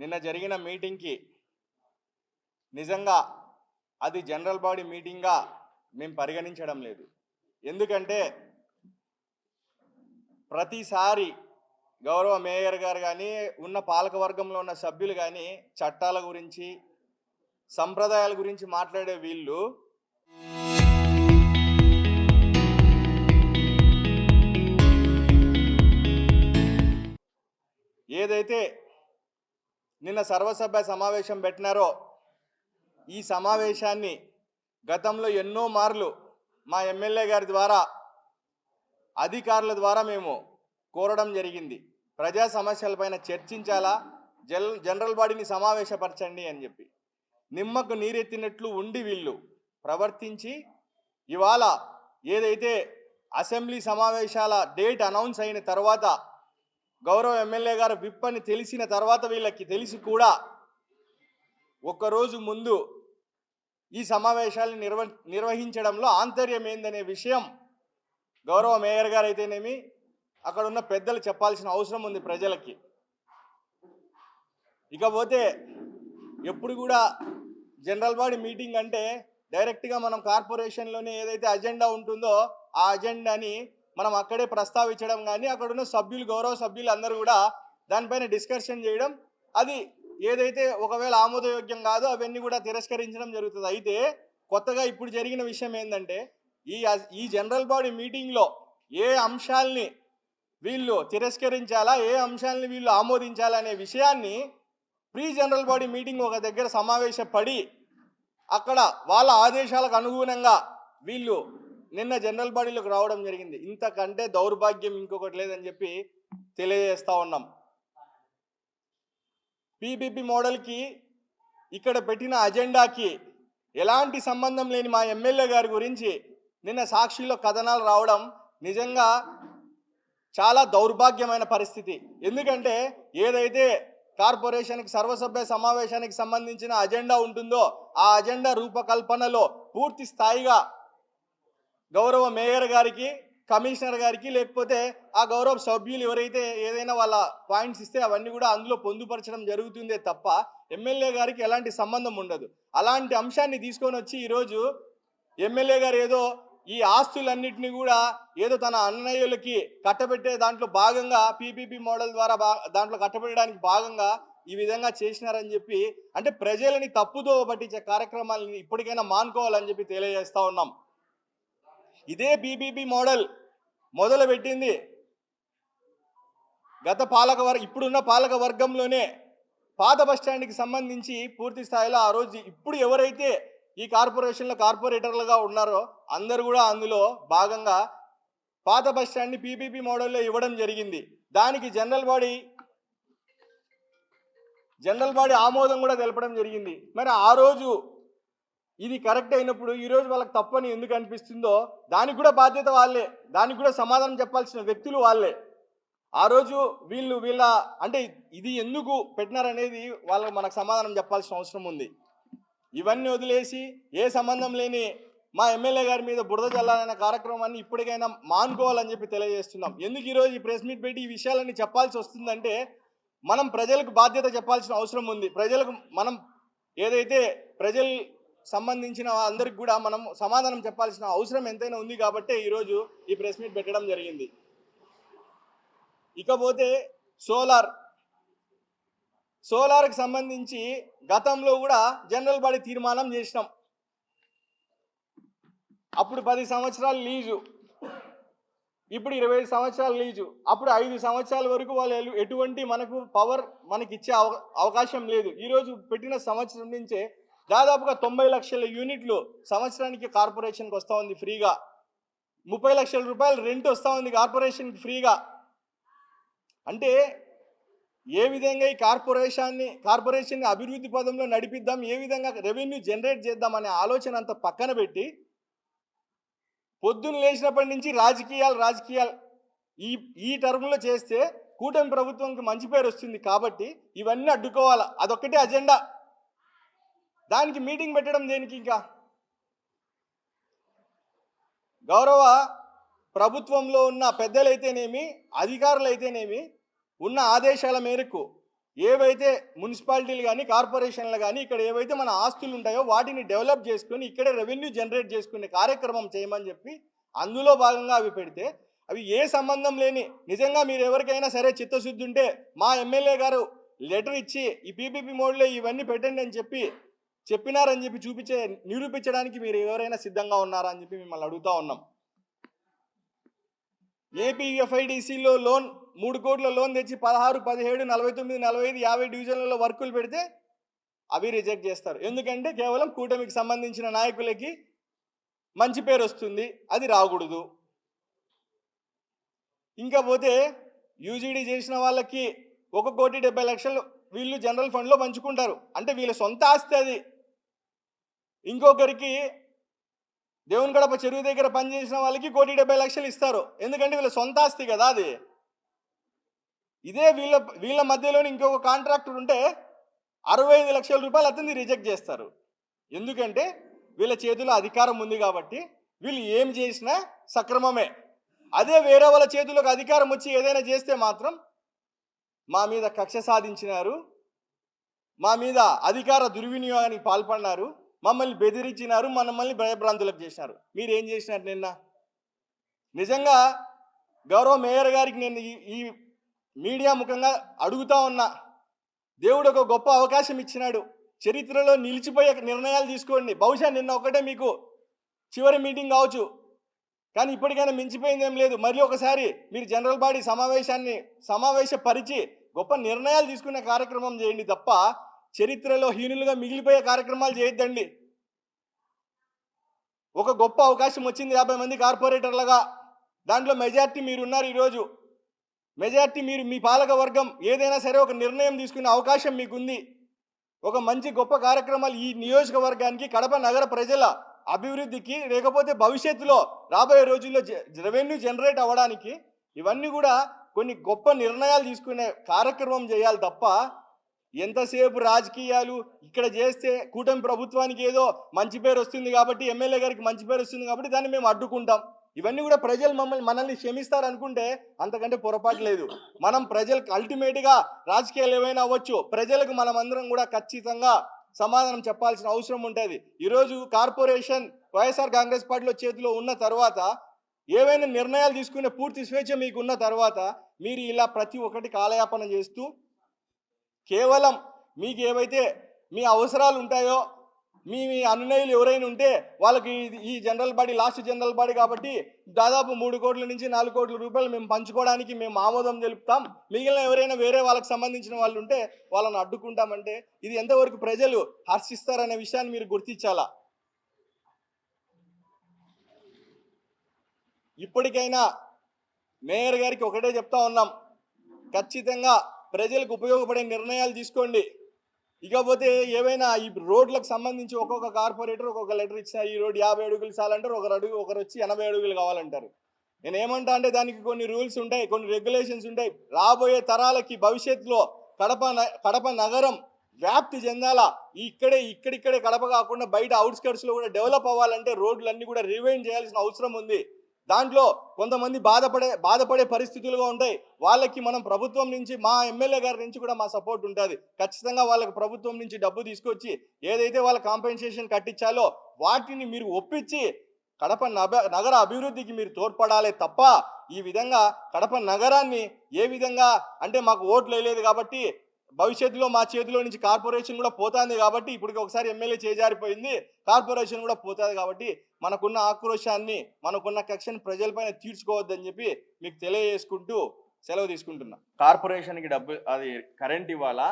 నిన్న జరిగిన మీటింగ్కి నిజంగా అది జనరల్ బాడీ మీటింగ్గా మేము పరిగణించడం లేదు. ఎందుకంటే ప్రతిసారి గౌరవ మేయర్ గారు కానీ ఉన్న పాలకవర్గంలో ఉన్న సభ్యులు కానీ చట్టాల గురించి సంప్రదాయాల గురించి మాట్లాడే వీళ్ళు ఏదైతే నిన్న సర్వసభ్య సమావేశం పెట్టినారో ఈ సమావేశాన్ని గతంలో ఎన్నో మార్లు మా ఎమ్మెల్యే గారి ద్వారా అధికారుల ద్వారా మేము కోరడం జరిగింది. ప్రజా సమస్యలపైన చర్చించాలా, జనరల్ బాడీని సమావేశపరచండి అని చెప్పి. నిమ్మకు నీరెత్తినట్లు ఉండి వీళ్ళు ప్రవర్తించి ఇవాళ ఏదైతే అసెంబ్లీ సమావేశాల డేట్ అనౌన్స్ అయిన తర్వాత గౌరవ ఎమ్మెల్యే గారు విప్ అని తెలిసిన తర్వాత వీళ్ళకి తెలిసి కూడా ఒక్కరోజు ముందు ఈ సమావేశాలను నిర్వహించడంలో ఆంతర్యం ఏందనే విషయం గౌరవ మేయర్ గారు అయితేనేమి అక్కడ ఉన్న పెద్దలు చెప్పాల్సిన అవసరం ఉంది ప్రజలకి. ఇకపోతే ఎప్పుడు కూడా జనరల్ బాడీ మీటింగ్ అంటే డైరెక్ట్గా మనం కార్పొరేషన్లోనే ఏదైతే అజెండా ఉంటుందో ఆ అజెండాని మనం అక్కడే ప్రస్తావించడం కానీ అక్కడున్న సభ్యులు గౌరవ సభ్యులు అందరూ కూడా దానిపైన డిస్కషన్ చేయడం, అది ఏదైతే ఒకవేళ ఆమోదయోగ్యం కాదో అవన్నీ కూడా తిరస్కరించడం జరుగుతుంది. అయితే కొత్తగా ఇప్పుడు జరిగిన విషయం ఏంటంటే ఈ జనరల్ బాడీ మీటింగ్లో ఏ అంశాలని వీళ్ళు తిరస్కరించాలా, ఏ అంశాలని వీళ్ళు ఆమోదించాలా అనే విషయాన్ని ప్రీ జనరల్ బాడీ మీటింగ్ ఒక దగ్గర సమావేశపడి అక్కడ వాళ్ళ ఆదేశాలకు అనుగుణంగా వీళ్ళు నిన్న జనరల్ బాడీలోకి రావడం జరిగింది. ఇంతకంటే దౌర్భాగ్యం ఇంకొకటి లేదని చెప్పి తెలియజేస్తూ ఉన్నాం. పీపీపీ మోడల్కి ఇక్కడ పెట్టిన అజెండాకి ఎలాంటి సంబంధం లేని మా ఎమ్మెల్యే గారి గురించి నిన్న సాక్షిలో కథనాలు రావడం నిజంగా చాలా దౌర్భాగ్యమైన పరిస్థితి. ఎందుకంటే ఏదైతే కార్పొరేషన్కి సర్వసభ్య సమావేశానికి సంబంధించిన అజెండా ఉంటుందో ఆ అజెండా రూపకల్పనలో పూర్తి స్థాయిగా గౌరవ మేయర్ గారికి, కమిషనర్ గారికి, లేకపోతే ఆ గౌరవ సభ్యులు ఎవరైతే ఏదైనా వాళ్ళ పాయింట్స్ ఇస్తే అవన్నీ కూడా అందులో పొందుపరచడం జరుగుతుందే తప్ప ఎమ్మెల్యే గారికి ఎలాంటి సంబంధం ఉండదు. అలాంటి అంశాన్ని తీసుకొని వచ్చి ఈరోజు ఎమ్మెల్యే గారు ఏదో ఈ ఆస్తులన్నింటినీ కూడా ఏదో తన అన్నయ్యలకి కట్టబెట్టే దాంట్లో భాగంగా పీపీపీ మోడల్ ద్వారా దాంట్లో కట్టబెట్టడానికి భాగంగా ఈ విధంగా చేసినారని చెప్పి, అంటే ప్రజలని తప్పుదో పట్టించే కార్యక్రమాలని ఇప్పటికైనా మానుకోవాలని చెప్పి తెలియజేస్తూ ఉన్నాం. ఇదే పీపీపీ మోడల్ మొదలు పెట్టింది ఇప్పుడున్న పాలక వర్గంలోనే పాత బస్టాండ్కి సంబంధించి పూర్తి స్థాయిలో ఆ రోజు ఇప్పుడు ఎవరైతే ఈ కార్పొరేషన్లో కార్పొరేటర్లుగా ఉన్నారో అందరూ కూడా అందులో భాగంగా పాత బస్టాండ్ని పీపీపీ మోడల్లో ఇవ్వడం జరిగింది. దానికి జనరల్ బాడీ ఆమోదం కూడా తెలపడం జరిగింది. మరి ఆ రోజు ఇది కరెక్ట్ అయినప్పుడు ఈరోజు వాళ్ళకి తప్పని ఎందుకు అనిపిస్తుందో దానికి కూడా బాధ్యత వాళ్ళే, దానికి కూడా సమాధానం చెప్పాల్సిన వ్యక్తులు వాళ్ళే. ఆ రోజు వీళ్ళ అంటే ఇది ఎందుకు పెట్టినారనేది వాళ్ళకి మనకు సమాధానం చెప్పాల్సిన అవసరం ఉంది. ఇవన్నీ వదిలేసి ఏ సంబంధం లేని మా ఎమ్మెల్యే గారి మీద బురద చల్లాలనే కార్యక్రమాన్ని ఇప్పటికైనా మానుకోవాలని చెప్పి తెలియజేస్తున్నాం. ఎందుకు ఈరోజు ఈ ప్రెస్ మీట్ పెట్టి ఈ విషయాలన్నీ చెప్పాల్సి వస్తుందంటే మనం ప్రజలకు బాధ్యత చెప్పాల్సిన అవసరం ఉంది. ప్రజలకు మనం ఏదైతే ప్రజలు సంబంధించిన అందరికి కూడా మనం సమాధానం చెప్పాల్సిన అవసరం ఎంతైనా ఉంది కాబట్టి ఈరోజు ఈ ప్రెస్ మీట్ పెట్టడం జరిగింది. ఇకపోతే సోలార్కి సంబంధించి గతంలో కూడా జనరల్ బాడీ తీర్మానం చేసినాం. అప్పుడు 10 సంవత్సరాలు లీజు, ఇప్పుడు 20 సంవత్సరాలు లీజు. అప్పుడు 5 సంవత్సరాల వరకు వాళ్ళు ఎటువంటి పవర్ మనకిచ్చే అవకాశం లేదు. ఈరోజు పెట్టిన సంవత్సరం నుంచే దాదాపుగా 90 లక్షల యూనిట్లు సంవత్సరానికి కార్పొరేషన్కి వస్తూ ఉంది ఫ్రీగా. 30 లక్షల రూపాయలు రెంట్ వస్తూ ఉంది కార్పొరేషన్కి ఫ్రీగా. అంటే ఏ విధంగా ఈ కార్పొరేషన్ని అభివృద్ధి పదంలో నడిపిద్దాం, ఏ విధంగా రెవెన్యూ జనరేట్ చేద్దాం అనే ఆలోచన అంతా పక్కన పెట్టి పొద్దున్న లేచినప్పటి నుంచి రాజకీయాలు ఈ టర్మ్లో చేస్తే కూటమి ప్రభుత్వానికి మంచి పేరు వస్తుంది కాబట్టి ఇవన్నీ అడ్డుకోవాలా, అదొక్కటే అజెండా. దానికి మీటింగ్ పెట్టడం దేనికి? ఇంకా గౌరవ ప్రభుత్వంలో ఉన్న పెద్దలైతేనేమి, అధికారులైతేనేమి ఉన్న ఆదేశాల మేరకు ఏవైతే మున్సిపాలిటీలు కానీ కార్పొరేషన్లు కానీ ఇక్కడ ఏవైతే మన ఆస్తులు ఉంటాయో వాటిని డెవలప్ చేసుకొని ఇక్కడే రెవెన్యూ జనరేట్ చేసుకునే కార్యక్రమం చేయమని చెప్పి అందులో భాగంగా అవి పెడితే అవి ఏ సంబంధం లేని, నిజంగా మీరు ఎవరికైనా సరే చిత్తశుద్ధి ఉంటే మా ఎమ్మెల్యే గారు లెటర్ ఇచ్చి ఈ పీపీపీ మోడ్లో ఇవన్నీ పెట్టండి అని చెప్పినారని చెప్పి నిరూపించడానికి మీరు ఎవరైనా సిద్ధంగా ఉన్నారా అని చెప్పి మిమ్మల్ని అడుగుతా ఉన్నాం. ఏపీఎఫ్ఐడిసిలో లోన్ 3 కోట్ల లోన్ తెచ్చి 16, 17, 49, 45, 50 డివిజన్లలో వర్కులు పెడితే అవి రిజెక్ట్ చేస్తారు. ఎందుకంటే కేవలం కూటమికి సంబంధించిన నాయకులకి మంచి పేరు వస్తుంది, అది రాకూడదు. ఇంకా పోతే యూజీడీ చేసిన వాళ్ళకి 1,70,00,000 వీళ్ళు జనరల్ ఫండ్లో పంచుకుంటారు. అంటే వీళ్ళ సొంత ఆస్తి అది. ఇంకొకరికి దేవుని గడప చెరువు దగ్గర పనిచేసిన వాళ్ళకి 1,70,00,000 ఇస్తారు. ఎందుకంటే వీళ్ళ సొంత ఆస్తి కదా అది. ఇదే వీళ్ళ మధ్యలోని ఇంకొక కాంట్రాక్టర్ ఉంటే 65 లక్షల రూపాయలు అతన్ని రిజెక్ట్ చేస్తారు. ఎందుకంటే వీళ్ళ చేతిలో అధికారం ఉంది కాబట్టి వీళ్ళు ఏం చేసినా సక్రమమే. అదే వేరే వాళ్ళ చేతిలోకి అధికారం వచ్చి ఏదైనా చేస్తే మాత్రం మా మీద కక్ష సాధించినారు, మా మీద అధికార దుర్వినియోగానికి పాల్పడినారు, మమ్మల్ని బెదిరించినారు, మమ్మల్ని భయభ్రాంతులకు చేసినారు. మీరు ఏం చేసినారు నిన్న? నిజంగా గౌరవ మేయర్ గారికి నేను ఈ మీడియా ముఖంగా అడుగుతా ఉన్నా, దేవుడు ఒక గొప్ప అవకాశం ఇచ్చినాడు, చరిత్రలో నిలిచిపోయే నిర్ణయాలు తీసుకోండి. బహుశా నిన్న ఒకటే మీకు చివరి మీటింగ్ కావచ్చు, కానీ ఇప్పటికైనా మించిపోయింది ఏం లేదు. మళ్ళీ ఒకసారి మీరు జనరల్ బాడీ సమావేశపరిచి గొప్ప నిర్ణయాలు తీసుకునే కార్యక్రమం చేయండి తప్ప చరిత్రలో హీనులుగా మిగిలిపోయే కార్యక్రమాలు చేయొద్దండి. ఒక గొప్ప అవకాశం వచ్చింది 50 మంది కార్పొరేటర్లుగా, దాంట్లో మెజార్టీ మీరున్నారు. ఈరోజు మెజార్టీ మీరు, మీ పాలక వర్గం ఏదైనా సరే ఒక నిర్ణయం తీసుకునే అవకాశం మీకుంది. ఒక మంచి గొప్ప కార్యక్రమాలు ఈ నియోజకవర్గానికి, కడప నగర ప్రజల అభివృద్ధికి, లేకపోతే భవిష్యత్తులో రాబోయే రోజుల్లో రెవెన్యూ జనరేట్ అవ్వడానికి ఇవన్నీ కూడా కొన్ని గొప్ప నిర్ణయాలు తీసుకునే కార్యక్రమం చేయాలి తప్ప ఎంతసేపు రాజకీయాలు ఇక్కడ చేస్తే కూటమి ప్రభుత్వానికి ఏదో మంచి పేరు వస్తుంది కాబట్టి, ఎమ్మెల్యే గారికి మంచి పేరు వస్తుంది కాబట్టి దాన్ని మేము అడ్డుకుంటాం. ఇవన్నీ కూడా ప్రజలు మనల్ని క్షమిస్తారనుకుంటే అంతకంటే పొరపాటు లేదు. మనం ప్రజలకు అల్టిమేట్గా రాజకీయాలు ఏమైనా అవ్వచ్చు, ప్రజలకు మనమందరం కూడా ఖచ్చితంగా సమాధానం చెప్పాల్సిన అవసరం ఉంటుంది. ఈరోజు కార్పొరేషన్ వైఎస్ఆర్ కాంగ్రెస్ పార్టీలో చేతిలో ఉన్న తర్వాత, ఏవైనా నిర్ణయాలు తీసుకునే పూర్తి స్వేచ్ఛ మీకు ఉన్న తర్వాత మీరు ఇలా ప్రతి ఒక్కటి కాలయాపన చేస్తూ కేవలం మీకు ఏవైతే మీ అవసరాలు ఉంటాయో, మీ అనునయులు ఎవరైనా ఉంటే వాళ్ళకి ఈ general body last general body కాబట్టి దాదాపు 3 కోట్ల నుంచి 4 కోట్ల రూపాయలు మేము పంచుకోవడానికి మేము ఆమోదం తెలుపుతాం, మిగిలిన ఎవరైనా వేరే వాళ్ళకి సంబంధించిన వాళ్ళు ఉంటే వాళ్ళని అడ్డుకుంటామంటే ఇది ఎంతవరకు ప్రజలు హర్షిస్తారనే విషయాన్ని మీరు గుర్తించాలా. ఇప్పటికైనా మేయర్ గారికి ఒకటే చెప్తా ఉన్నాం, ఖచ్చితంగా ప్రజలకు ఉపయోగపడే నిర్ణయాలు తీసుకోండి. ఇకపోతే ఏవైనా ఈ రోడ్లకు సంబంధించి ఒక్కొక్క కార్పొరేటర్ ఒక్కొక్క లెటర్ ఇచ్చిన ఈ రోడ్ 50 అడుగులు చాలంటారు, ఒకరు వచ్చి 80 అడుగులు కావాలంటారు. నేను ఏమంటా అంటే దానికి కొన్ని రూల్స్ ఉంటాయి, కొన్ని రెగ్యులేషన్స్ ఉంటాయి. రాబోయే తరాలకి భవిష్యత్తులో కడప నగరం వ్యాప్తి చెందాలా, ఇక్కడిక్కడే కడప కాకుండా బయట అవుట్స్కర్ట్స్లో కూడా డెవలప్ అవ్వాలంటే రోడ్లన్నీ కూడా రివైండ్ చేయాల్సిన అవసరం ఉంది. దాంట్లో కొంతమంది బాధపడే పరిస్థితులుగా ఉంటాయి. వాళ్ళకి మనం ప్రభుత్వం నుంచి, మా ఎమ్మెల్యే గారి నుంచి కూడా మా సపోర్ట్ ఉంటుంది. ఖచ్చితంగా వాళ్ళకి ప్రభుత్వం నుంచి డబ్బు తీసుకొచ్చి ఏదైతే వాళ్ళ కాంపెన్సేషన్ కట్టించాలో వాటిని మీరు ఒప్పించి కడప నగర అభివృద్ధికి మీరు తోడ్పడాలి తప్ప ఈ విధంగా కడప నగరాన్ని ఏ విధంగా అంటే మాకు ఓట్లు వేయలేదు కాబట్టి భవిష్యత్తులో మా చేతిలో నుంచి కార్పొరేషన్ కూడా పోతుంది కాబట్టి, ఇప్పటికి ఒకసారి ఎమ్మెల్యే చేజారిపోయింది, కార్పొరేషన్ కూడా పోతుంది కాబట్టి మనకున్న ఆక్రోశాన్ని, మనకున్న కక్షని ప్రజలపైన తీర్చుకోవద్దని చెప్పి మీకు తెలియజేసుకుంటూ సెలవు తీసుకుంటున్నా. కార్పొరేషన్కి డబ్బు అది కరెంట్ ఇవ్వాలా,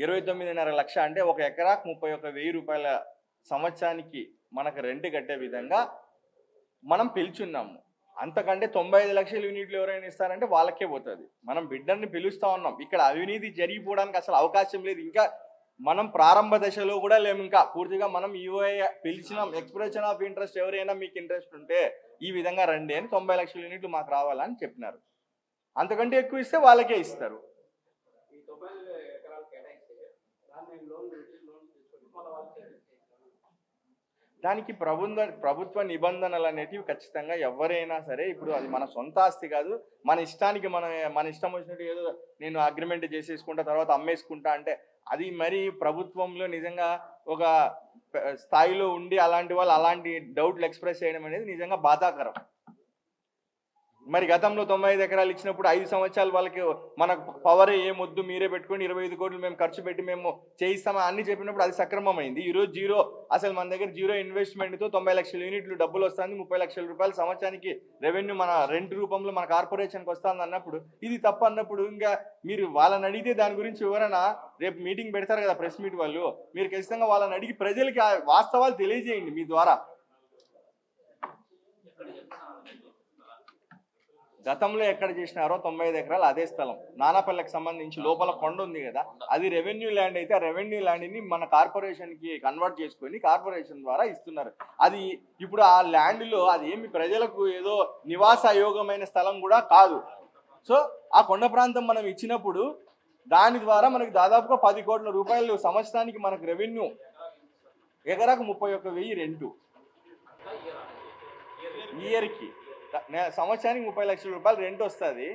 29.5 లక్ష అంటే 1 ఎకరాకు 31,000 రూపాయల సంవత్సరానికి మనకు రెంట్ కట్టే విధంగా మనం పిలుచున్నాము. అంతకంటే 95 లక్షల యూనిట్లు ఎవరైనా ఇస్తారంటే వాళ్ళకే పోతుంది. మనం బిడ్డర్ని పిలుస్తూ ఉన్నాం. ఇక్కడ అవినీతి జరిగిపోవడానికి అసలు అవకాశం లేదు. ఇంకా మనం ప్రారంభ దశలో కూడా లేము. ఇంకా పూర్తిగా మనం ఈఓఐ పిలిచినాం. ఎక్స్ప్రెషన్ ఆఫ్ ఇంట్రెస్ట్, ఎవరైనా మీకు ఇంట్రెస్ట్ ఉంటే ఈ విధంగా రండి అని 90 లక్షల యూనిట్లు మాకు రావాలని చెప్పినారు. అంతకంటే ఎక్కువ ఇస్తే వాళ్ళకే ఇస్తారు. దానికి ప్రభుత్వ నిబంధనలు అనేటివి ఖచ్చితంగా ఎవరైనా సరే, ఇప్పుడు అది మన సొంత ఆస్తి కాదు, మన ఇష్టానికి మన ఇష్టం వచ్చినట్టు ఏదో నేను అగ్రిమెంట్ చేసేసుకుంటా తర్వాత అమ్మేసుకుంటా అంటే అది మరి ప్రభుత్వంలో నిజంగా ఒక స్థాయిలో ఉండి అలాంటి వాళ్ళు అలాంటి డౌట్లు ఎక్స్ప్రెస్ చేయడం అనేది నిజంగా బాధాకరం. మరి గతంలో 95 ఎకరాలు ఇచ్చినప్పుడు 5 సంవత్సరాలు వాళ్ళకి మనకు పవర్ ఏమొద్దు మీరే పెట్టుకొని 25 కోట్లు మేము ఖర్చు పెట్టి మేము చేయిస్తామని అన్ని చెప్పినప్పుడు అది సక్రమమైంది. ఈరోజు జీరో, అసలు మన దగ్గర జీరో ఇన్వెస్ట్మెంట్తో 90 లక్షల యూనిట్లు డబ్బులు వస్తుంది, 30 లక్షల రూపాయలు సంవత్సరానికి రెవెన్యూ మన రెంట్ రూపంలో మన కార్పొరేషన్కి వస్తుంది అన్నప్పుడు ఇది తప్పు అన్నప్పుడు ఇంకా మీరు వాళ్ళని అడిగితే దాని గురించి వివరణ రేపు మీటింగ్ పెడతారు కదా ప్రెస్ మీట్ వాళ్ళు, మీరు ఖచ్చితంగా వాళ్ళని అడిగి ప్రజలకి వాస్తవాలు తెలియజేయండి మీ ద్వారా. గతంలో ఎక్కడ చేసినారో 95 ఎకరాలు అదే స్థలం నానాపల్లెకి సంబంధించి లోపల కొండ ఉంది కదా, అది రెవెన్యూ ల్యాండ్ అయితే ఆ రెవెన్యూ ల్యాండ్ని మన కార్పొరేషన్కి కన్వర్ట్ చేసుకొని కార్పొరేషన్ ద్వారా ఇస్తున్నారు. అది ఇప్పుడు ఆ ల్యాండ్లో అది ఏమి ప్రజలకు ఏదో నివాసయోగమైన స్థలం కూడా కాదు. సో ఆ కొండ ప్రాంతం మనం ఇచ్చినప్పుడు దాని ద్వారా మనకి దాదాపుగా 10 కోట్ల రూపాయలు సంవత్సరానికి మనకు రెవెన్యూ, ఎకరాకు 31,000 రెంటు ఇయర్కి, సంవత్సరానికి 30 లక్షల రూపాయలు రెంట్ వస్తుంది.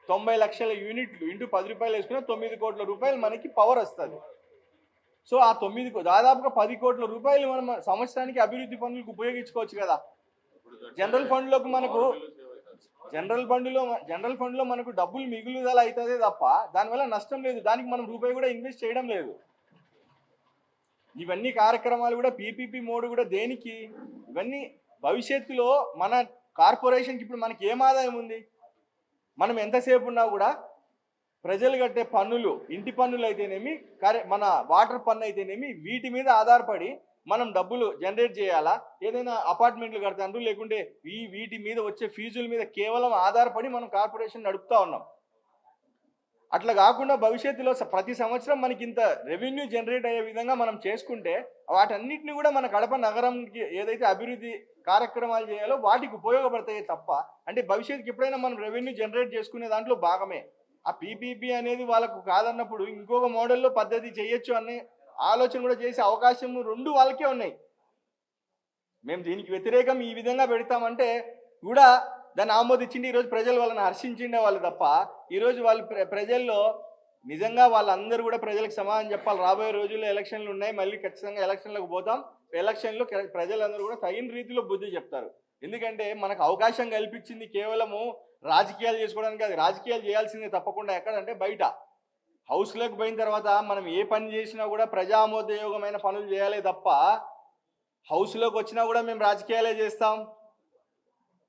90 లక్షల యూనిట్లు ఇంటూ 10 రూపాయలు వేసుకున్న 9 కోట్ల రూపాయలు మనకి పవర్ వస్తుంది. సో ఆ దాదాపుగా 10 కోట్ల రూపాయలు మనం సంవత్సరానికి అభివృద్ధి పనులకు ఉపయోగించుకోవచ్చు కదా. జనరల్ ఫండ్లో మనకు డబ్బులు మిగులుదల అవుతుందే తప్ప దానివల్ల నష్టం లేదు, దానికి మనం రూపాయి కూడా ఇన్వెస్ట్ చేయడం లేదు. ఇవన్నీ కార్యక్రమాలు కూడా పీపీపీ మోడ్ కూడా దేనికి, ఇవన్నీ భవిష్యత్తులో మన కార్పొరేషన్కి ఇప్పుడు మనకి ఏం ఆదాయం ఉంది? మనం ఎంతసేపు ఉన్నా కూడా ప్రజలు కట్టే పన్నులు, ఇంటి పన్నులు అయితేనేమి, మన వాటర్ పన్ను అయితేనేమి, వీటి మీద ఆధారపడి మనం డబ్బులు జనరేట్ చేయాలా? ఏదైనా అపార్ట్మెంట్లు కడతాండ్రు, లేకుంటే వీటి మీద వచ్చే ఫీజుల మీద కేవలం ఆధారపడి మనం కార్పొరేషన్ నడుపుతా ఉన్నాం. అట్లా కాకుండా భవిష్యత్తులో ప్రతి సంవత్సరం మనకి ఇంత రెవెన్యూ జనరేట్ అయ్యే విధంగా మనం చేసుకుంటే వాటన్నిటిని కూడా మన కడప నగరంకి ఏదైతే అభివృద్ధి కార్యక్రమాలు చేయాలో వాటికి ఉపయోగపడతాయి తప్ప, అంటే భవిష్యత్తుకి ఎప్పుడైనా మనం రెవెన్యూ జనరేట్ చేసుకునే దాంట్లో భాగమే. ఆ పీపీపీ అనేది వాళ్ళకు కాదన్నప్పుడు ఇంకొక మోడల్లో పద్ధతి చేయొచ్చు అనే ఆలోచన కూడా చేసే అవకాశం రెండు వాళ్ళకే ఉన్నాయి. మేము దీనికి వ్యతిరేకం ఈ విధంగా పెడతామంటే కూడా దాన్ని ఆమోదించింది ఈరోజు ప్రజలు వాళ్ళని హర్షించిండే వాళ్ళు తప్ప, ఈరోజు వాళ్ళు ప్రజల్లో నిజంగా వాళ్ళందరూ కూడా ప్రజలకు సమాధానం చెప్పాలి. రాబోయే రోజుల్లో ఎలక్షన్లు ఉన్నాయి, మళ్ళీ ఖచ్చితంగా ఎలక్షన్లకు పోతాం. ఎలక్షన్లో ప్రజలందరూ కూడా తగిన రీతిలో బుద్ధి చెప్తారు. ఎందుకంటే మనకు అవకాశం కల్పించింది కేవలము రాజకీయాలు చేసుకోవడానికి, అది రాజకీయాలు చేయాల్సిందే తప్పకుండా. ఎక్కడంటే బయట హౌస్లోకి పోయిన తర్వాత మనం ఏ పని చేసినా కూడా ప్రజామోదయోగమైన పనులు చేయాలి తప్ప, హౌస్లోకి వచ్చినా కూడా మేము రాజకీయాలే చేస్తాం,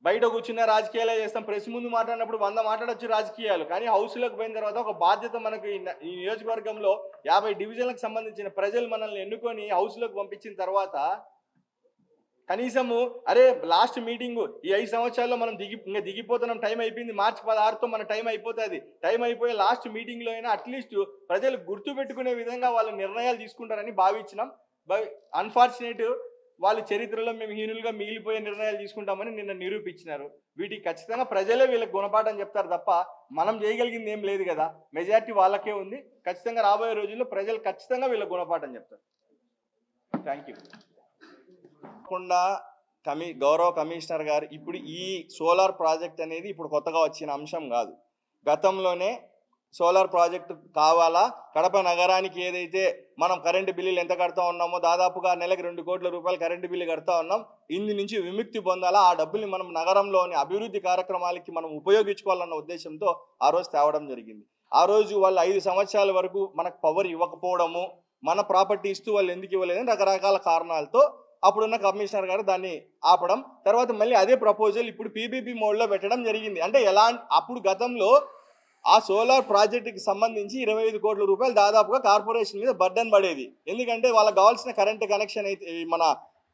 బయట కూర్చున్న రాజకీయాలే చేస్తాం. ప్రెస్ ముందు మాట్లాడినప్పుడు 100 మాట్లాడొచ్చు రాజకీయాలు, కానీ హౌస్లోకి పోయిన తర్వాత ఒక బాధ్యత మనకు ఈ నియోజకవర్గంలో 50 డివిజన్లకు సంబంధించిన ప్రజలు మనల్ని ఎన్నుకొని హౌస్లోకి పంపించిన తర్వాత కనీసము అరే లాస్ట్ మీటింగు ఈ 5 సంవత్సరాల్లో మనం దిగిపోతున్నాం, టైం అయిపోయింది, మార్చి 16తో మన టైం అయిపోతుంది, టైం అయిపోయే లాస్ట్ మీటింగ్లో అయినా అట్లీస్ట్ ప్రజలు గుర్తుపెట్టుకునే విధంగా వాళ్ళు నిర్ణయాలు తీసుకుంటారని భావించినాం. అన్ఫార్చునేట్ వాళ్ళు చరిత్రలో మేము హీనులుగా మిగిలిపోయే నిర్ణయాలు తీసుకుంటామని నిన్న నిరూపించినారు. వీటికి ఖచ్చితంగా ప్రజలే వీళ్ళకి గుణపాఠం చెప్తారు తప్ప మనం చేయగలిగింది ఏం లేదు కదా. మెజారిటీ వాళ్ళకే ఉంది. ఖచ్చితంగా రాబోయే రోజుల్లో ప్రజలు ఖచ్చితంగా వీళ్ళకి గుణపాఠం చెప్తారు. Thank you. కాకుండా గౌరవ కమిషనర్ గారు ఇప్పుడు ఈ సోలార్ ప్రాజెక్ట్ అనేది ఇప్పుడు కొత్తగా వచ్చిన అంశం కాదు. గతంలోనే సోలార్ ప్రాజెక్టు కావాలా, కడప నగరానికి ఏదైతే మనం కరెంటు బిల్లులు ఎంత కడతా ఉన్నామో దాదాపుగా నెలకు 2 కోట్ల రూపాయలు కరెంటు బిల్లు కడతా ఉన్నాం, ఇందు నుంచి విముక్తి పొందాలా, ఆ డబ్బుల్ని మనం నగరంలోని అభివృద్ధి కార్యక్రమాలకి మనం ఉపయోగించుకోవాలన్న ఉద్దేశంతో ఆ రోజు తేవడం జరిగింది. ఆ రోజు వాళ్ళు 5 సంవత్సరాల వరకు మనకు పవర్ ఇవ్వకపోవడము, మన ప్రాపర్టీ ఇస్తూ వాళ్ళు ఎందుకు ఇవ్వలేదని రకరకాల కారణాలతో అప్పుడున్న కమిషనర్ గారు దాన్ని ఆపడం, తర్వాత మళ్ళీ అదే ప్రపోజల్ ఇప్పుడు పీపీపీ మోడ్లో పెట్టడం జరిగింది. అంటే అప్పుడు గతంలో ఆ సోలార్ ప్రాజెక్టుకి సంబంధించి 25 కోట్ల రూపాయలు దాదాపుగా కార్పొరేషన్ మీద బర్డన్ పడేది. ఎందుకంటే వాళ్ళకి కావాల్సిన కరెంట్ కనెక్షన్ అయితే మన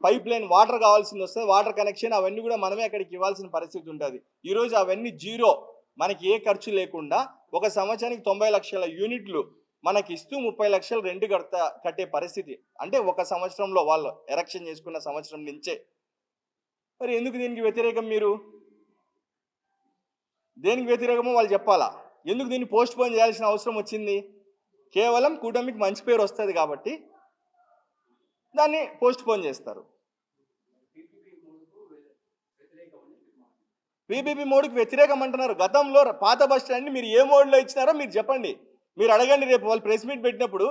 పైప్ లైన్ వాటర్ కావాల్సింది వస్తుంది, వాటర్ కనెక్షన్ అవన్నీ కూడా మనమే అక్కడికి ఇవ్వాల్సిన పరిస్థితి ఉంటుంది. ఈరోజు అవన్నీ జీరో, మనకి ఏ ఖర్చు లేకుండా ఒక సంవత్సరానికి 90 లక్షల యూనిట్లు మనకి ఇస్తూ 30 లక్షలు రెంట్ కట్టే పరిస్థితి. అంటే ఒక సంవత్సరంలో వాళ్ళు ఎలక్షన్ చేసుకున్న సంవత్సరం నుంచే. మరి ఎందుకు దీనికి వ్యతిరేకం? మీరు దేనికి వ్యతిరేకమో వాళ్ళు చెప్పాలా. ఎందుకు దీన్ని పోస్ట్ పోన్ చేయాల్సిన అవసరం వచ్చింది? కేవలం కూటమికి మంచి పేరు వస్తుంది కాబట్టి దాన్ని పోస్ట్ పోన్ చేస్తారు. బీబీపీ మోడ్కి వ్యతిరేకం అంటున్నారు. గతంలో పాత బస్ స్టాండ్ని మీరు ఏ మోడ్లో ఇచ్చినారో మీరు చెప్పండి, మీరు అడగండి. రేపు వాళ్ళు ప్రెస్ మీట్ పెట్టినప్పుడు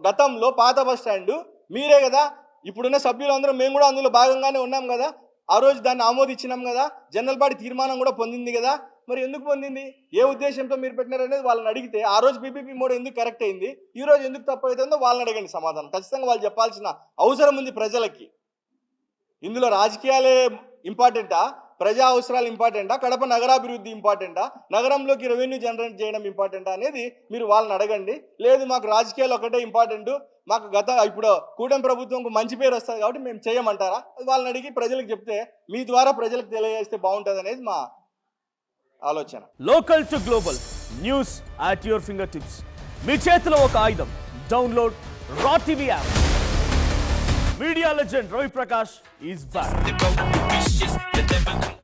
గతంలో పాత బస్ స్టాండ్ మీరే కదా, ఇప్పుడున్న సభ్యులందరం మేము కూడా అందులో భాగంగానే ఉన్నాం కదా, ఆ రోజు దాన్ని ఆమోదించినాం కదా, జనరల్ బాడీ తీర్మానం కూడా పొందింది కదా, మరి ఎందుకు పొందింది, ఏ ఉద్దేశంతో మీరు పెట్టినారనేది వాళ్ళని అడిగితే ఆ రోజు బీబీపీ మోడ్ ఎందుకు కరెక్ట్ అయింది, ఈ రోజు ఎందుకు తప్పు అవుతుందో వాళ్ళని అడగండి. సమాధానం ఖచ్చితంగా వాళ్ళు చెప్పాల్సిన అవసరం ఉంది ప్రజలకి. ఇందులో రాజకీయాలే ఇంపార్టెంటా, ప్రజా అవసరాలు ఇంపార్టెంటా, కడప నగరాభివృద్ధి ఇంపార్టెంటా, నగరంలోకి రెవెన్యూ జనరేట్ చేయడం ఇంపార్టెంటా అనేది మీరు వాళ్ళని అడగండి. లేదు మాకు రాజకీయాలు ఒకటే ఇంపార్టెంట్, మాకు ఇప్పుడు కూటమి ప్రభుత్వంకు మంచి పేరు వస్తుంది కాబట్టి మేము చేయమంటారా, వాళ్ళని అడిగి ప్రజలకు చెప్తే మీ ద్వారా ప్రజలకు తెలియజేస్తే బాగుంటుంది అనేది మా ఆలోచన. Local to global news at your finger tips. మీ చేతిలో ఒక ఆయుధం. Download raw TV app. Media legend Ravi Prakash is back.